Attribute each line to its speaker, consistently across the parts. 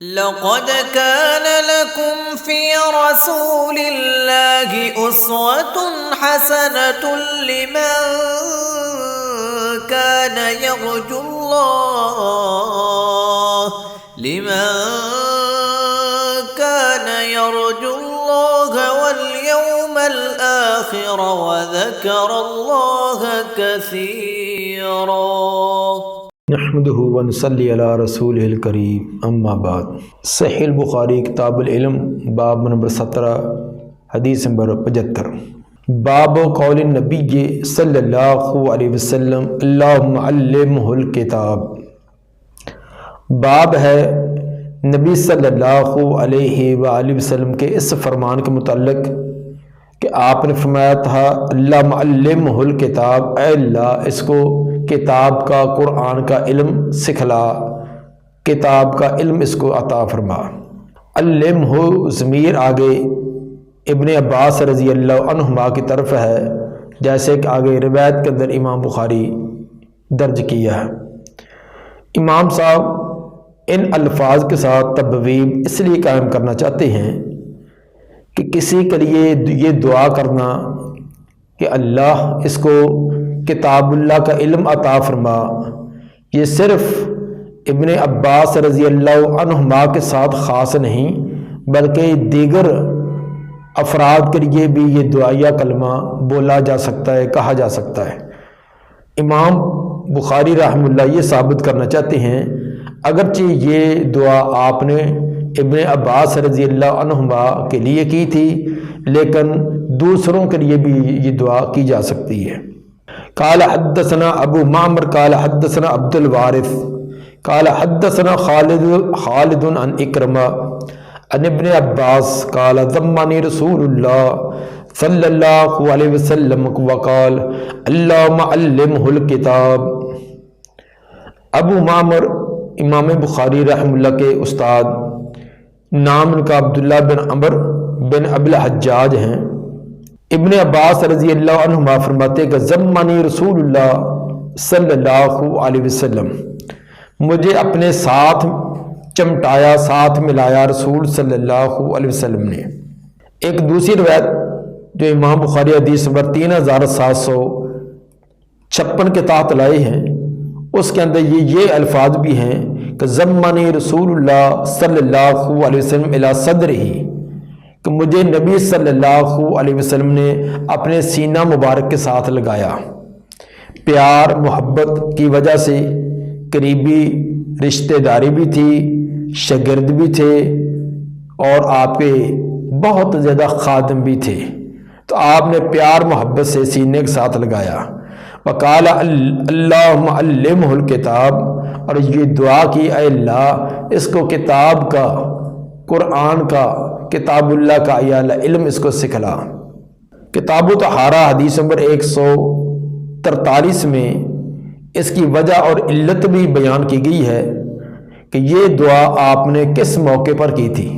Speaker 1: لقد كان لكم في رسول الله أسوة حسنة لمن كان يرجو الله واليوم الآخر وذكر الله كثيرا
Speaker 2: نحمده ونصلی علی رسولہ الکریم اما بعد۔ صحیح البخاری کتاب العلم باب نمبر 17 حدیث نمبر 75۔ باب قول النبی صلی اللہ علیہ وسلم اللہم علمہ الکتاب۔ باب ہے نبی صلی اللہ علیہ وآلہ وسلم کے اس فرمان کے متعلق کہ آپ نے فرمایا تھا اللہم علمہ الکتاب، اے اللہ اس کو کتاب کا، قرآن کا علم سکھلا، کتاب کا علم اس کو عطا فرما۔ علمہ ضمیر آگے ابن عباس رضی اللہ عنہما کی طرف ہے، جیسے کہ آگے روایت کے اندر امام بخاری درج کیا ہے۔ امام صاحب ان الفاظ کے ساتھ تبویب اس لیے قائم کرنا چاہتے ہیں کہ کسی کے لیے یہ دعا کرنا کہ اللہ اس کو کتاب اللہ کا علم عطا فرما، یہ صرف ابن عباس رضی اللہ عنہما کے ساتھ خاص نہیں بلکہ دیگر افراد کے لیے بھی یہ دعائیہ کلمہ بولا جا سکتا ہے، کہا جا سکتا ہے۔ امام بخاری رحمہ اللہ یہ ثابت کرنا چاہتے ہیں اگرچہ یہ دعا آپ نے ابن عباس رضی اللہ عنہما کے لیے کی تھی لیکن دوسروں کے لیے بھی یہ دعا کی جا سکتی ہے۔ قال حدثنا ابو معمر قال حدثنا عبد الوارث قال حدثنا خالد عن اکرمہ عن ابن عباس قال ضمني رسول اللہ صلی اللہ علیہ وسلم وقال اللہم علمہ الکتاب۔ ابو معمر امام بخاری رحمہ اللہ کے استاد، نام ان کا عبداللہ بن عمر بن ابی الحجاج ہیں۔ ابن عباس رضی اللہ عنہما فرماتے کہ ضمنی رسول اللہ صلی اللہ علیہ وسلم، مجھے اپنے ساتھ چمٹایا، ساتھ ملایا رسول صلی اللہ علیہ وسلم نے۔ ایک دوسری روایت جو امام بخاری حدیث نمبر 3756 کے تحت لائے ہیں، اس کے اندر یہ الفاظ بھی ہیں کہ ضمنی رسول اللہ صلی اللہ علیہ وسلم الی صدرہ، کہ مجھے نبی صلی اللہ علیہ وسلم نے اپنے سینہ مبارک کے ساتھ لگایا۔ پیار محبت کی وجہ سے قریبی رشتہ داری بھی تھی، شاگرد بھی تھے اور آپ کے بہت زیادہ خادم بھی تھے، تو آپ نے پیار محبت سے سینے کے ساتھ لگایا۔ وقال اللہم علمہ الکتاب، اور یہ دعا کی اے اللہ اس کو کتاب کا، قرآن کا، کتاب اللہ کا یا اللہ علم اس کو سکھلا۔ کتاب طہارہ حدیث نمبر 143 میں اس کی وجہ اور علت بھی بیان کی گئی ہے کہ یہ دعا آپ نے کس موقع پر کی تھی،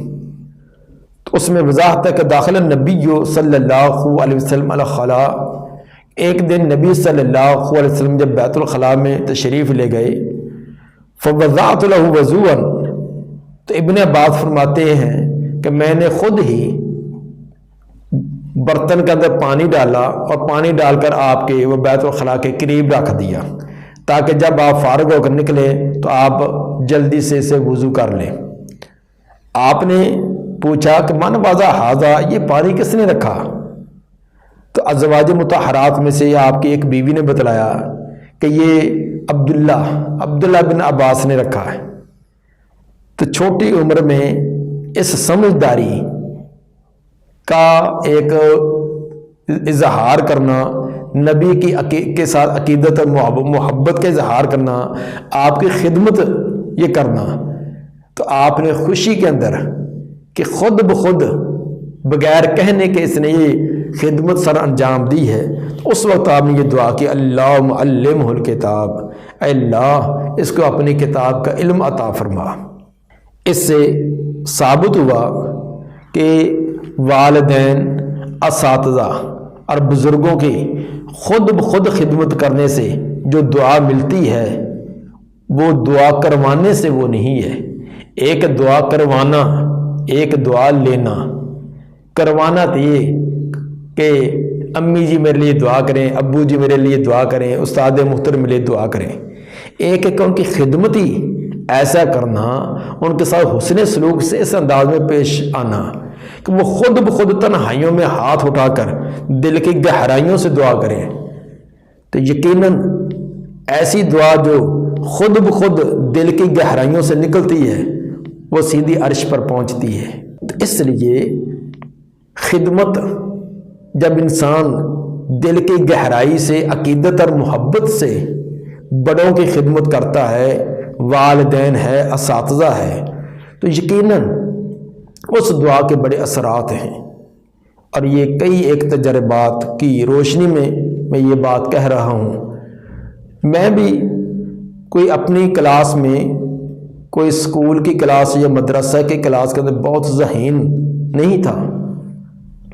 Speaker 2: تو اس میں وضاحت ہے کہ داخل النبی صلی اللہ علیہ وسلم الخلاء، ایک دن نبی صلی اللہ علیہ وسلم جب بیت الخلاء میں تشریف لے گئے، فوضعت له وضوءا، تو ابن عباس فرماتے ہیں کہ میں نے خود ہی برتن کے اندر پانی ڈالا اور پانی ڈال کر آپ کے وہ بیت الخلاء کے قریب رکھ دیا تاکہ جب آپ فارغ ہو کر نکلے تو آپ جلدی سے اسے وضو کر لیں۔ آپ نے پوچھا کہ من وضع ھذا، یہ پانی کس نے رکھا؟ تو ازواج مطہرات میں سے آپ کی ایک بیوی نے بتلایا کہ یہ عبداللہ بن عباس نے رکھا ہے۔ تو چھوٹی عمر میں اس سمجھداری کا ایک اظہار کرنا، نبی کے ساتھ عقیدت اور محبت کا اظہار کرنا، آپ کی خدمت یہ کرنا، تو آپ نے خوشی کے اندر کہ خود بخود بغیر کہنے کے اس نے یہ خدمت سر انجام دی ہے، اس وقت آپ نے یہ دعا کی اللہم علمہ الکتاب، اے اللہ اس کو اپنی کتاب کا علم عطا فرما۔ اس سے ثابت ہوا کہ والدین، اساتذہ اور بزرگوں کی خود بخود خدمت کرنے سے جو دعا ملتی ہے وہ دعا کروانے سے وہ نہیں ہے، ایک دعا کروانا، ایک دعا لینا۔ کروانا تو یہ کہ امی جی میرے لیے دعا کریں، ابو جی میرے لیے دعا کریں، استاد محترم میرے لیے دعا کریں۔ ایک کہ ان کی خدمت ہی ایسا کرنا، ان کے ساتھ حسن سلوک سے اس انداز میں پیش آنا کہ وہ خود بخود تنہائیوں میں ہاتھ اٹھا کر دل کی گہرائیوں سے دعا کریں، تو یقیناً ایسی دعا جو خود بخود دل کی گہرائیوں سے نکلتی ہے وہ سیدھی عرش پر پہنچتی ہے۔ تو اس لیے خدمت جب انسان دل کی گہرائی سے عقیدت اور محبت سے بڑوں کی خدمت کرتا ہے، والدین ہے، اساتذہ ہے، تو یقیناً اس دعا کے بڑے اثرات ہیں۔ اور یہ کئی ایک تجربات کی روشنی میں یہ بات کہہ رہا ہوں۔ میں بھی کوئی اپنی کلاس میں، کوئی اسکول کی کلاس یا مدرسہ کی کلاس کے اندر بہت ذہین نہیں تھا،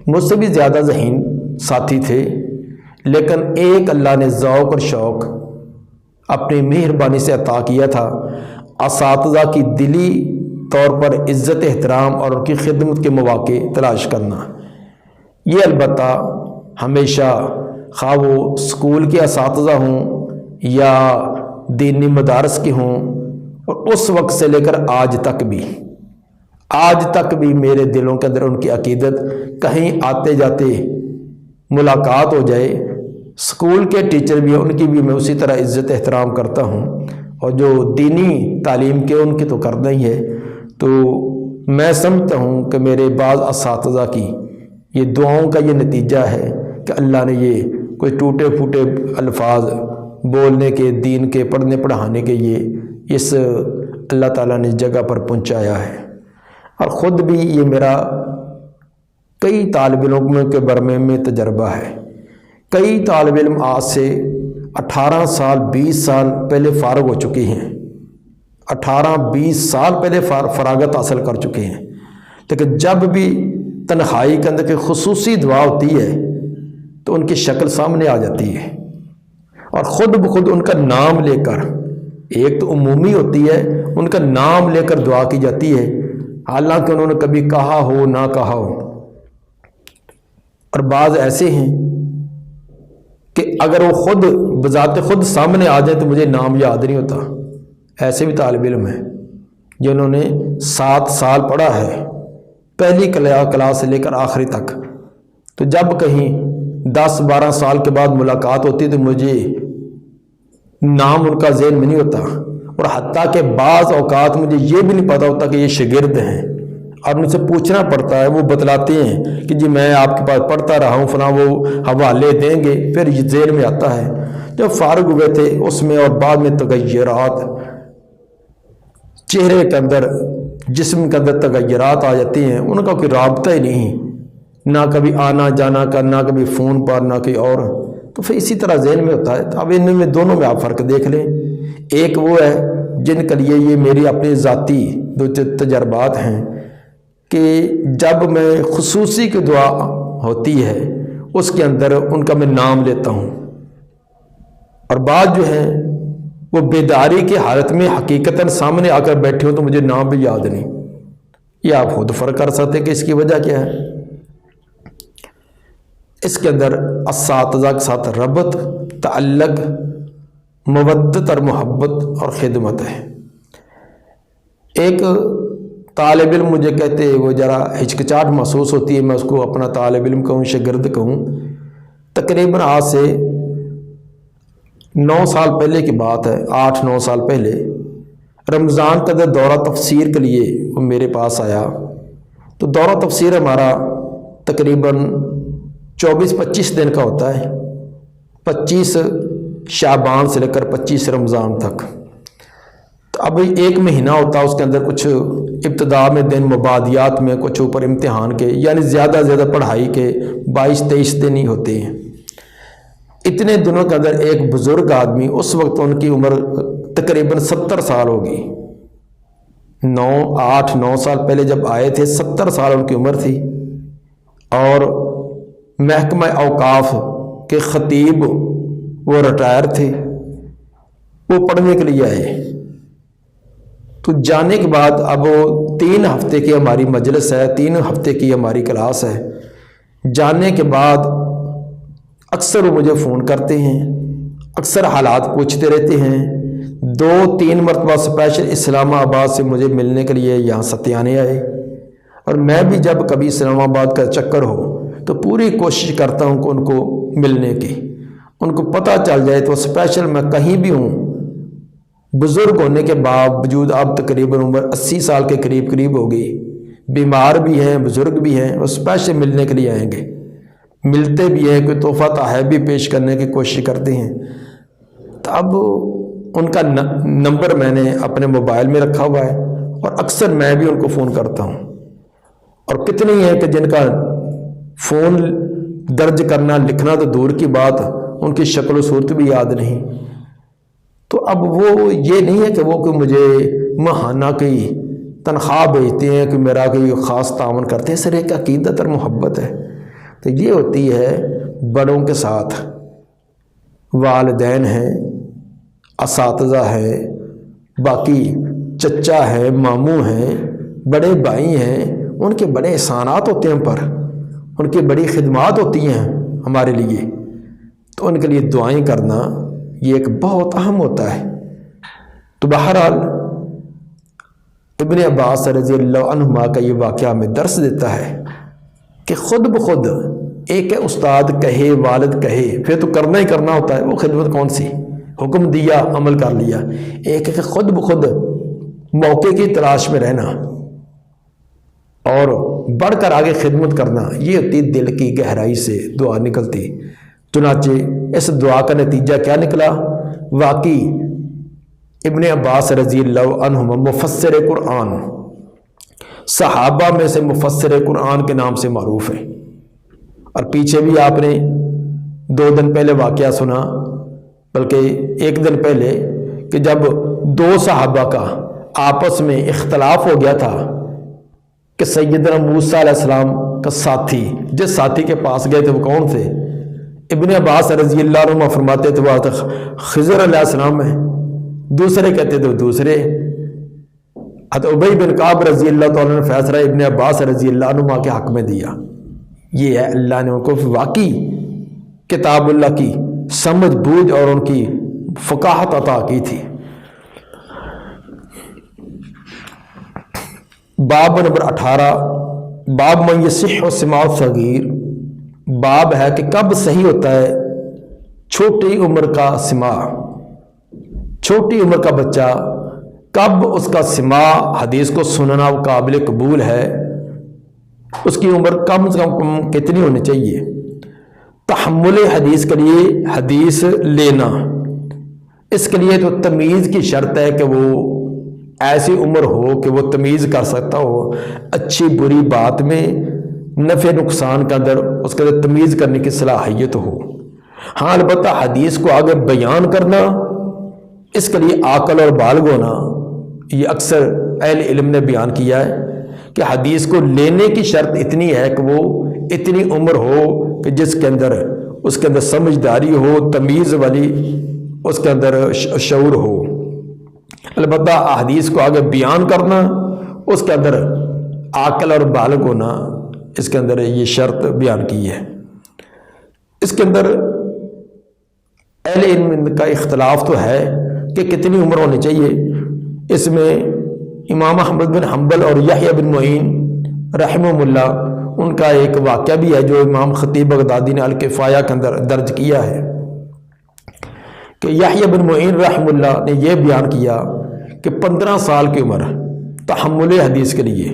Speaker 2: مجھ سے بھی زیادہ ذہین ساتھی تھے، لیکن ایک اللہ نے ذوق اور شوق اپنی مہربانی سے عطا کیا تھا، اساتذہ کی دلی طور پر عزت احترام اور ان کی خدمت کے مواقع تلاش کرنا۔ یہ البتہ ہمیشہ خواہ وہ اسکول کے اساتذہ ہوں یا دینی مدارس کے ہوں، اور اس وقت سے لے کر آج تک بھی میرے دلوں کے اندر ان کی عقیدت، کہیں آتے جاتے ملاقات ہو جائے، اسکول کے ٹیچر بھی ہیں ان کی بھی میں اسی طرح عزت احترام کرتا ہوں، اور جو دینی تعلیم کے ان کی تو کرنا ہی ہے۔ تو میں سمجھتا ہوں کہ میرے بعض اساتذہ کی یہ دعاؤں کا یہ نتیجہ ہے کہ اللہ نے یہ کوئی ٹوٹے پھوٹے الفاظ بولنے کے، دین کے پڑھنے پڑھانے کے، یہ اس اللہ تعالیٰ نے اس جگہ پر پہنچایا ہے۔ اور خود بھی یہ میرا کئی طالب علموں کے برمے میں تجربہ ہے۔ کئی طالب علم آج سے 18 سال 20 سال پہلے فارغ ہو چکے ہیں، 18-20 سال پہلے فراغت حاصل کر چکے ہیں، لیکن جب بھی تنہائی کے اندر کی خصوصی دعا ہوتی ہے تو ان کی شکل سامنے آ جاتی ہے، اور خود بخود ان کا نام لے کر، ایک تو عمومی ہوتی ہے، ان کا نام لے کر دعا کی جاتی ہے، حالانکہ انہوں نے کبھی کہا ہو نہ کہا ہو۔ اور بعض ایسے ہیں کہ اگر وہ خود بذات خود سامنے آ جائیں تو مجھے نام یاد نہیں ہوتا۔ ایسے بھی طالب علم ہیں جنہوں نے 7 سال پڑھا ہے، پہلی کلاس سے لے کر آخری تک، تو جب کہیں 10-12 سال کے بعد ملاقات ہوتی تو مجھے نام ان کا ذہن میں نہیں ہوتا، اور حتیٰ کہ بعض اوقات مجھے یہ بھی نہیں پتا ہوتا کہ یہ شاگرد ہیں، اور ان سے پوچھنا پڑتا ہے، وہ بتلاتے ہیں کہ جی میں آپ کے پاس پڑھتا رہا ہوں فلاں، وہ حوالے دیں گے، پھر یہ ذہن میں آتا ہے۔ جب فارغ ہوئے تھے اس میں، اور بعد میں تغیرات، چہرے کے اندر، جسم کے اندر تغیرات آ جاتی ہیں، ان کا کوئی رابطہ ہی نہیں، نہ کبھی آنا جانا کا، نہ کبھی فون پر، نہ کوئی اور، تو پھر اسی طرح ذہن میں ہوتا ہے۔ اب ان میں دونوں میں آپ فرق دیکھ لیں۔ ایک وہ ہے جن کے لیے یہ میری اپنی ذاتی دو تجربات ہیں کہ جب میں خصوصی کی دعا ہوتی ہے اس کے اندر ان کا میں نام لیتا ہوں، اور بعض جو ہیں وہ بیداری کی حالت میں حقیقتاً سامنے آ کر بیٹھے ہو تو مجھے نام بھی یاد نہیں۔ یہ آپ خود فرق کر سکتے کہ اس کی وجہ کیا ہے۔ اس کے اندر اساتذہ کے ساتھ ربط، تعلق، مودت اور محبت اور خدمت ہے۔ ایک طالب علم مجھے کہتے وہ ذرا ہچکچاہٹ محسوس ہوتی ہے، میں اس کو اپنا طالب علم کہوں، شاگرد کہوں، تقریباً آج سے 9 سال پہلے کی بات ہے، 8-9 سال پہلے رمضان کا دورہ تفسیر کے لیے وہ میرے پاس آیا۔ تو دورہ تفسیر ہمارا تقریباً 24-25 دن کا ہوتا ہے، 25 شعبان سے لے کر 25 رمضان تک۔ تو اب 1 مہینہ ہوتا ہے، اس کے اندر کچھ ابتدا میں دن مبادیات میں، کچھ اوپر امتحان کے، یعنی زیادہ پڑھائی کے 22-23 دن ہی ہوتے ہیں۔ اتنے دنوں کے اندر ایک بزرگ آدمی، اس وقت ان کی عمر تقریباً 70 سال ہوگی، 8-9 سال پہلے جب آئے تھے 70 سال ان کی عمر تھی، اور محکمہ اوقاف کے خطیب وہ ریٹائر تھے، وہ پڑھنے کے لیے آئے۔ تو جانے کے بعد اب 3 ہفتے کی ہماری مجلس ہے، 3 ہفتے کی ہماری کلاس ہے۔ جانے کے بعد اکثر وہ مجھے فون کرتے ہیں، اکثر حالات پوچھتے رہتے ہیں۔ 2-3 مرتبہ اسپیشل اسلام آباد سے مجھے ملنے کے لیے یہاں ستیانے آئے، اور میں بھی جب کبھی اسلام آباد کا چکر ہو تو پوری کوشش کرتا ہوں کہ ان کو ملنے کی، ان کو پتہ چل جائے۔ تو اسپیشل میں کہیں بھی ہوں، بزرگ ہونے کے باوجود اب تقریباً عمر 80 سال کے قریب ہو گئی، بیمار بھی ہیں، بزرگ بھی ہیں، وہ اسپیشل ملنے کے لیے آئیں گے، ملتے بھی ہیں، کوئی تحفہ تحائف بھی پیش کرنے کی کوشش کرتے ہیں۔ تو اب ان کا نمبر میں نے اپنے موبائل میں رکھا ہوا ہے، اور اکثر میں بھی ان کو فون کرتا ہوں، اور کتنے ہیں کہ جن کا فون درج کرنا لکھنا تو دور کی بات، ان کی شکل و صورت بھی یاد نہیں۔ تو اب وہ یہ نہیں ہے کہ وہ کوئی مجھے ماہانہ کی تنخواہ بھیجتے ہیں کہ میرا کوئی خاص تعاون کرتے ہیں، سر ایک عقیدت اور محبت ہے۔ تو یہ ہوتی ہے بڑوں کے ساتھ، والدین ہیں، اساتذہ ہیں، باقی چچا ہے، ماموں ہیں، بڑے بھائی ہیں، ان کے بڑے احسانات ہوتے ہیں ہم پر، ان کی بڑی خدمات ہوتی ہیں ہمارے لیے، تو ان کے لیے دعائیں کرنا یہ ایک بہت اہم ہوتا ہے۔ تو بہرحال ابن عباس رضی اللہ عنہما کا یہ واقعہ ہمیں درس دیتا ہے کہ خود بخود ایک ہے استاد کہے، والد کہے، پھر تو کرنا ہی کرنا ہوتا ہے، وہ خدمت کون سی، حکم دیا عمل کر لیا۔ ایک ہے کہ خود بخود موقع کی تلاش میں رہنا اور بڑھ کر آگے خدمت کرنا، یہ ہوتی دل کی گہرائی سے دعا نکلتی۔ چنانچہ اس دعا کا نتیجہ کیا نکلا؟ واقعی ابن عباس رضی اللہ عنہما مفسر قرآن، صحابہ میں سے مفسر قرآن کے نام سے معروف ہے۔ اور پیچھے بھی آپ نے 2 دن پہلے واقعہ سنا، بلکہ 1 دن پہلے، کہ جب 2 صحابہ کا آپس میں اختلاف ہو گیا تھا کہ سیدنا موسیٰ علیہ السلام کا ساتھی، جس ساتھی کے پاس گئے تھے وہ کون تھے؟ ابن عباس رضی اللہ عنہ فرماتے تھے وہ خضر علیہ السلام ہے، دوسرے کہتے تھے وہ دوسرے۔ حضرت ابی بن کعب رضی اللہ تعالیٰ نے فیصلہ ابن عباس رضی اللہ عنہ کے حق میں دیا۔ یہ ہے اللہ نے ان کو واقعی کتاب اللہ کی سمجھ بوجھ اور ان کی فقاہت عطا کی تھی۔ باب نمبر 18، باب من یصح سماع الصغیر، باب ہے کہ کب صحیح ہوتا ہے چھوٹی عمر کا سماع، چھوٹی عمر کا بچہ کب اس کا سماع حدیث کو سننا قابل قبول ہے، اس کی عمر کم سے کم کتنی ہونی چاہیے؟ تحمل حدیث کے لیے حدیث لینا، اس کے لیے تو تمیز کی شرط ہے کہ وہ ایسی عمر ہو کہ وہ تمیز کر سکتا ہو، اچھی بری بات میں نفع نقصان کے اندر اس کے اندر تمیز کرنے کی صلاحیت ہو۔ ہاں البتہ حدیث کو آگے بیان کرنا، اس کے لیے عاقل اور بالغ ہونا، یہ اکثر اہل علم نے بیان کیا ہے کہ حدیث کو لینے کی شرط اتنی ہے کہ وہ اتنی عمر ہو کہ جس کے اندر اس کے اندر سمجھداری ہو، تمیز والی اس کے اندر شعور ہو۔ البتہ حدیث کو آگے بیان کرنا، اس کے اندر عاقل اور بالغ ہونا، اس کے اندر یہ شرط بیان کی ہے۔ اس کے اندر اہل علم کا اختلاف تو ہے کہ کتنی عمر ہونی چاہیے۔ اس میں امام احمد بن حنبل اور یحییٰ بن معین رحمہ اللہ، ان کا ایک واقعہ بھی ہے جو امام خطیب بغدادی نے الکفایہ کے اندر درج کیا ہے کہ یحییٰ بن معین رحمہ اللہ نے یہ بیان کیا کہ 15 سال کی عمر تحمل حدیث کے لیے،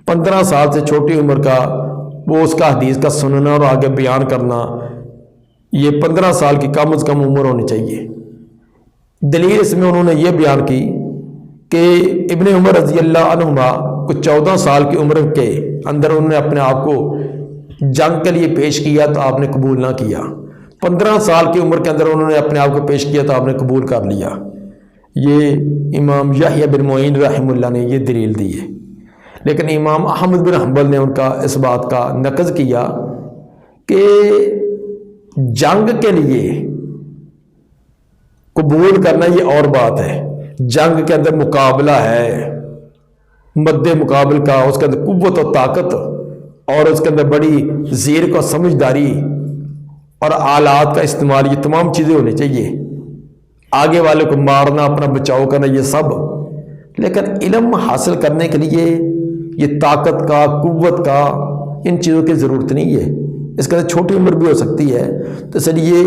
Speaker 2: 15 سال سے چھوٹی عمر کا وہ اس کا حدیث کا سننا اور آگے بیان کرنا، یہ 15 سال کی کم از کم عمر ہونی چاہیے۔ دلیل اس میں انہوں نے یہ بیان کی کہ ابن عمر رضی اللہ عنہما کو 14 سال کی عمر کے اندر انہوں نے اپنے آپ کو جنگ کے لیے پیش کیا تو آپ نے قبول نہ کیا، 15 سال کی عمر کے اندر انہوں نے اپنے آپ کو پیش کیا تو آپ نے قبول کر لیا۔ یہ امام یحییٰ بن معین رحمہ اللہ نے یہ دلیل دی ہے، لیکن امام احمد بن حنبل نے ان کا اس بات کا نقض کیا کہ جنگ کے لیے قبول کرنا یہ اور بات ہے، جنگ کے اندر مقابلہ ہے، مد مقابل کا، اس کے اندر قوت و طاقت اور اس کے اندر بڑی زیر کو سمجھداری اور آلات کا استعمال، یہ تمام چیزیں ہونی چاہیے، آگے والے کو مارنا، اپنا بچاؤ کرنا، یہ سب۔ لیکن علم حاصل کرنے کے لیے یہ طاقت کا، قوت کا، ان چیزوں کی ضرورت نہیں ہے، اس کے اندر چھوٹی عمر بھی ہو سکتی ہے۔ تو اس لیے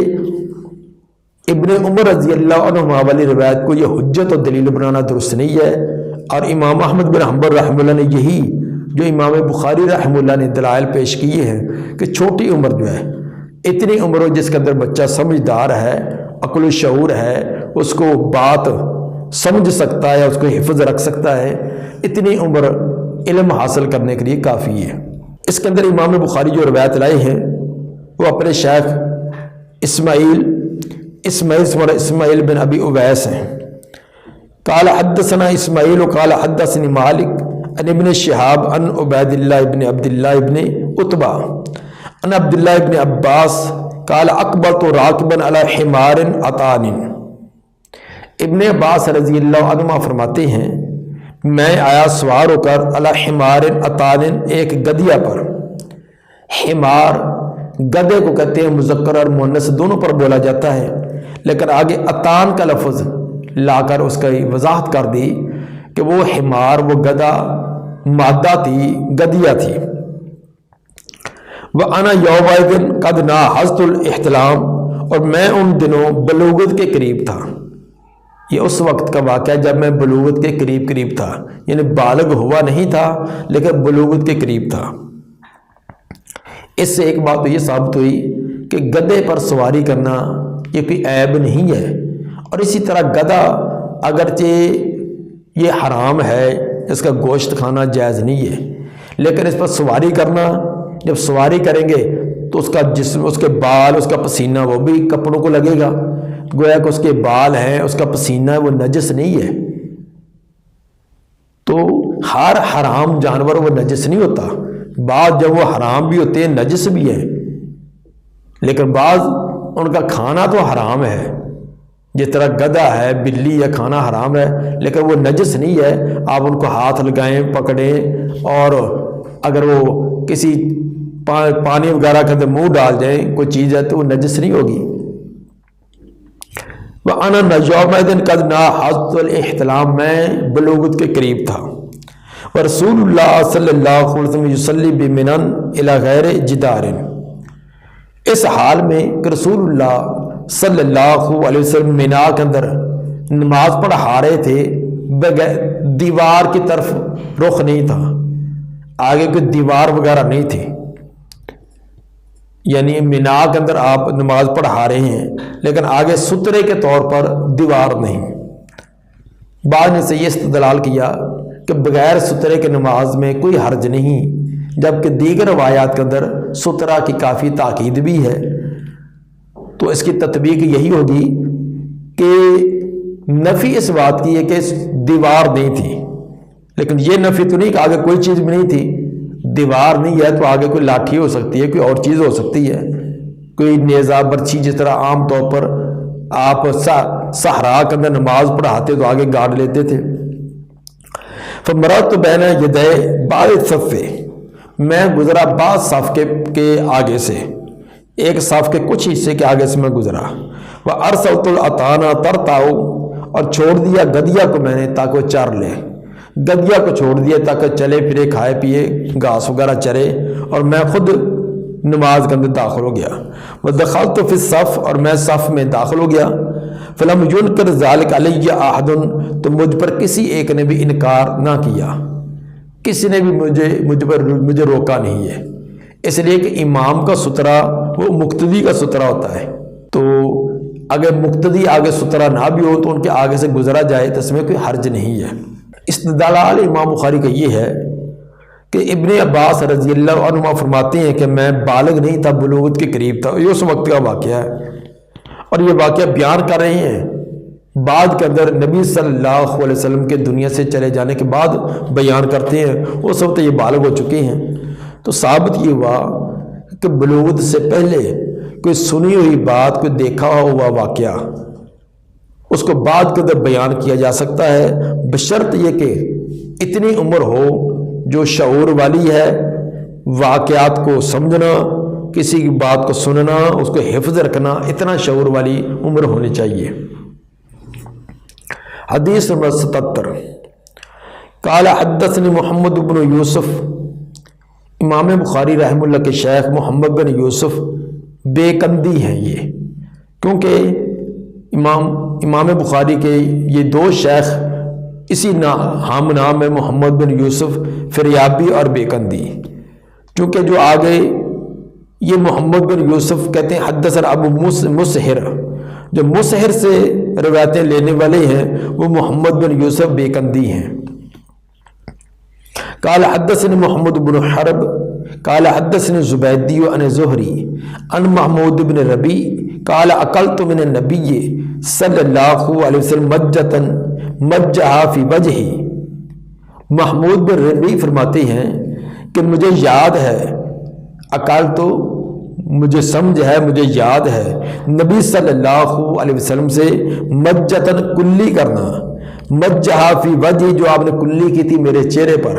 Speaker 2: ابن عمر رضی اللہ عنہ والی روایت کو یہ حجت اور دلیل بنانا درست نہیں ہے، اور امام احمد بن حنبل رحمہ اللہ نے یہی جو امام بخاری رحمہ اللہ نے دلائل پیش کیے ہیں کہ چھوٹی عمر جو ہے، اتنی عمر ہو جس کے اندر بچہ سمجھدار ہے، عقل و شعور ہے، اس کو بات سمجھ سکتا ہے، اس کو حفظ رکھ سکتا ہے، اتنی عمر علم حاصل کرنے کے لیے کافی ہے۔ اس کے اندر امام بخاری جو روایت لائے ہیں وہ اپنے شیخ اسماعیل بن ابی اویس ہیں۔ قال حدثنا اسماعیل قال حدثني مالک عن ابن شہاب عن عبید اللہ ابن عبداللہ ابن عتبہ عن عبداللہ ابن عباس قال اقبلت راکبا علی حمار عطان۔ ابن عباس رضی اللہ عنہ فرماتے ہیں میں آیا سوار ہو کر علی حمار عطان، ایک گدیا پر۔ حمار گدے کو کہتے ہیں، مذکر اور مؤنث دونوں پر بولا جاتا ہے، لیکن آگے عطان کا لفظ لا کر اس کا وضاحت کر دی کہ وہ حمار، وہ گدا مادہ تھی، گدیا تھی۔ وَأَنَا يَوْمَئِذٍ قَدْ نَاهَزْتُ الْإِحْتِلَامَ، اور میں ان دنوں بلوغت کے قریب تھا۔ یہ اس وقت کا واقعہ جب میں بلوغت کے قریب تھا، یعنی بالغ ہوا نہیں تھا لیکن بلوغت کے قریب تھا۔ اس سے ایک بات تو یہ ثابت ہوئی کہ گدے پر سواری کرنا یہ کوئی عیب نہیں ہے، اور اسی طرح گدا اگرچہ یہ حرام ہے، اس کا گوشت کھانا جائز نہیں ہے، لیکن اس پر سواری کرنا، جب سواری کریں گے تو اس کا جسم، اس کے بال، اس کا پسینہ وہ بھی کپڑوں کو لگے گا، گویا کہ اس کے بال ہیں، اس کا پسینہ ہے، وہ نجس نہیں ہے۔ تو ہر حرام جانور وہ نجس نہیں ہوتا، بعض جب وہ حرام بھی ہوتے ہیں نجس بھی ہیں، لیکن بعض ان کا کھانا تو حرام ہے، جس طرح گدھا ہے، بلی ہے، کھانا حرام ہے لیکن وہ نجس نہیں ہے۔ آپ ان کو ہاتھ لگائیں، پکڑیں، اور اگر وہ کسی پانی وغیرہ کے اندر منہ ڈال جائیں، کوئی چیز ہے تو وہ نجس نہیں ہوگی۔ وَأَنَا يَوْمَئِذٍ قَدْ نَاهَزْتُ الْإِحْتِلَامَ، میں بلوغت کے قریب تھا۔ وَرَسُولُ اللَّهِ صلی اللہ علیہ وسلم يُصَلِّي بِمِنًا إِلَى غَيْرِ جِدَارٍ، اس حال میں کہ رسول اللہ صلی اللہ علیہ وسلم مینا کے اندر نماز پڑھا رہے تھے، بغیر دیوار کی طرف رخ نہیں تھا، آگے کوئی دیوار وغیرہ نہیں تھی، یعنی مینا کے اندر آپ نماز پڑھا رہے ہیں لیکن آگے سترے کے طور پر دیوار نہیں۔ بعض نے سے یہ استدلال کیا کہ بغیر سترے کے نماز میں کوئی حرج نہیں، جبکہ دیگر روایات کے اندر سترہ کی کافی تاکید بھی ہے، تو اس کی تطبیق یہی ہوگی کہ نفی اس بات کی ہے کہ دیوار نہیں تھی، لیکن یہ نفی تو نہیں کہ آگے کوئی چیز بھی نہیں تھی۔ دیوار نہیں ہے تو آگے کوئی لاٹھی ہو سکتی ہے، کوئی اور چیز ہو سکتی ہے، کوئی نیزہ، برچھی، جس طرح عام طور پر آپ صحرا کے اندر نماز پڑھاتے تو آگے گاڑ لیتے تھے۔ فمرت بین یدی بعض الصف، میں گزرا بعض صف کے آگے سے، ایک صف کے کچھ حصے کے آگے سے میں گزرا۔ وارسلت العطان ترتع، اور چھوڑ دیا گدیا کو میں نے تاکہ وہ چر لے، گدیا کو چھوڑ دیا تاکہ چلے پھرے، کھائے پیے، گھاس وغیرہ چرے، اور میں خود نماز کے اندر داخل ہو گیا۔ ودخلت فی الصف، اور میں صف میں داخل ہو گیا۔ فلم ینکر ذلک علی احد، تو مجھ پر کسی ایک نے بھی انکار نہ کیا، کسی نے بھی مجھے روکا نہیں ہے، اس لیے کہ امام کا سترہ وہ مقتدی کا سترہ ہوتا ہے، تو اگر مقتدی آگے سترہ نہ بھی ہو تو ان کے آگے سے گزرا جائے تو اس میں کوئی حرج نہیں ہے۔ استدلال امام بخاری کا یہ ہے کہ ابن عباس رضی اللہ عنہ فرماتے ہیں کہ میں بالغ نہیں تھا، بلوغت کے قریب تھا، یہ اس وقت کا واقعہ ہے، اور یہ واقعہ بیان کر رہے ہیں بعد کے اندر نبی صلی اللہ علیہ وسلم کے دنیا سے چلے جانے کے بعد بیان کرتے ہیں، اس وقت یہ بالغ ہو چکے ہیں۔ تو ثابت یہ ہوا کہ بلوغت سے پہلے کوئی سنی ہوئی بات، کوئی دیکھا ہوا واقعہ اس کو بعد کے اندر بیان کیا جا سکتا ہے، بشرط یہ کہ اتنی عمر ہو جو شعور والی ہے، واقعات کو سمجھنا، کسی کی بات کو سننا، اس کو حفظ رکھنا، اتنا شعور والی عمر ہونی چاہیے۔ حدیث نمبر 77، قال حدثني محمد بن یوسف، امام بخاری رحمہ اللہ کے شیخ محمد بن یوسف بے کندی ہیں یہ، کیونکہ امام بخاری کے یہ دو شیخ اسی ہم نام ہے، محمد بن یوسف فریابی اور بے کندی، چونکہ جو آگے یہ محمد بن یوسف کہتے ہیں حدثنا ابو مسہر، جو مسہر سے روایتیں لینے والے ہیں وہ محمد بن یوسف بے کندی ہیں۔ قال حدثني محمد بن حرب قال حدثني زبیدی عن زہری عن محمود بن ربی قال اکلت من النبی صلی اللہ علیہ وسلم مجہا فی وجہی۔ محمود بن ربی فرماتے ہیں کہ مجھے یاد ہے، اکل تو مجھے سمجھ ہے، مجھے یاد ہے نبی صلی اللہ علیہ وسلم سے مجتن کلی کرنا، مجہا فی وجہی جو آپ نے کلی کی تھی میرے چہرے پر،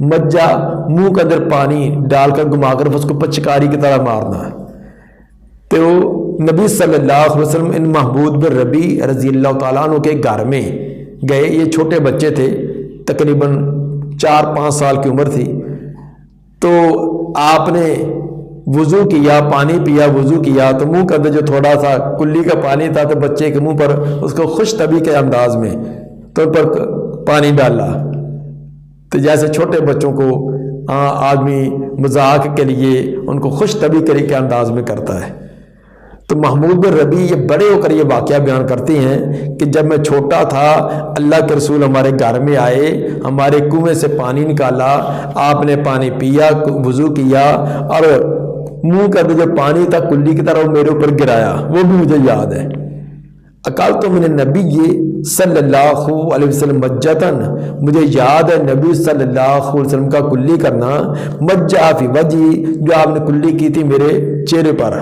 Speaker 2: مجہ منہ کے اندر پانی ڈال کر گھما کر اس کو پچکاری کی طرح مارنا۔ تو نبی صلی اللہ علیہ وسلم ان محمود بن ربی رضی اللہ تعالیٰ عنہ کے گھر میں گئے، یہ چھوٹے بچے تھے، تقریباً 4-5 سال کی عمر تھی، تو آپ نے وضو کیا، پانی پیا، وضو کیا تو منہ کے اندر جو تھوڑا سا کلی کا پانی تھا تو بچے کے منہ پر اس کو خوش طبی کے انداز میں تو پر پانی ڈالا، تو جیسے چھوٹے بچوں کو آدمی مذاق کے لیے ان کو خوش طبی کے انداز میں کرتا ہے۔ تو محمود بن ربی یہ بڑے ہو کر یہ واقعہ بیان کرتے ہیں کہ جب میں چھوٹا تھا اللہ کے رسول ہمارے گھر میں آئے، ہمارے کنویں سے پانی نکالا، آپ نے پانی پیا، وضو کیا، اور منہ کا جو پانی تھا کلی کی طرح میرے اوپر گرایا، وہ بھی مجھے یاد ہے۔ اکلت من النبی صلی اللہ علیہ وسلم مجتن، مجھے یاد ہے نبی صلی اللہ علیہ وسلم کا کلی کرنا، مجہ فی وجہی جو آپ نے کلی کی تھی میرے چہرے پر،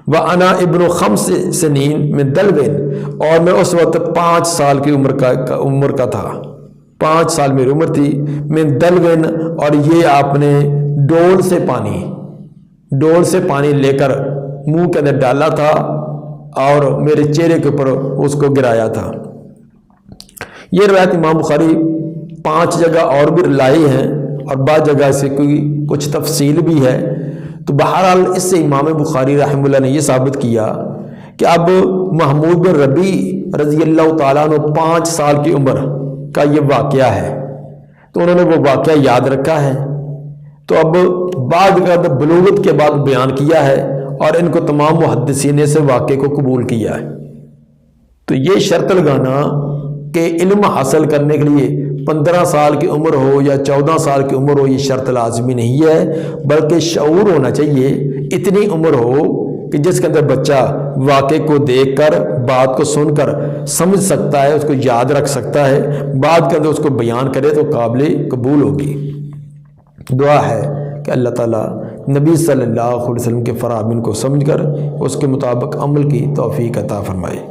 Speaker 2: وَأَنَا ابن 5 سنین من دلوین، اور میں اس وقت 5 سال کی عمر کا تھا، 5 سال میری عمر تھی، من دلوین، اور یہ آپ نے ڈول سے پانی لے کر منہ کے اندر ڈالا تھا اور میرے چہرے کے اوپر اس کو گرایا تھا۔ یہ روایت امام بخاری 5 جگہ اور بھی لائی ہیں اور بعض جگہ سے کچھ تفصیل بھی ہے، تو بہرحال اس سے امام بخاری رحمہ اللہ نے یہ ثابت کیا کہ اب محمود بن ربی رضی اللہ تعالیٰ عنہ 5 سال کی عمر کا یہ واقعہ ہے، تو انہوں نے وہ واقعہ یاد رکھا ہے، تو اب بعد کا بلوغت کے بعد بیان کیا ہے اور ان کو تمام محدثین نے سے واقعے کو قبول کیا ہے۔ تو یہ شرط لگانا کہ علم حاصل کرنے کے لیے 15 سال کی عمر ہو یا 14 سال کی عمر ہو، یہ شرط لازمی نہیں ہے، بلکہ شعور ہونا چاہیے، اتنی عمر ہو کہ جس کے اندر بچہ واقعے کو دیکھ کر، بات کو سن کر سمجھ سکتا ہے، اس کو یاد رکھ سکتا ہے، بعد کے اندر اس کو بیان کرے تو قابل قبول ہوگی۔ دعا ہے کہ اللہ تعالیٰ نبی صلی اللہ علیہ وسلم کے فرامین کو سمجھ کر اس کے مطابق عمل کی توفیق عطا فرمائے۔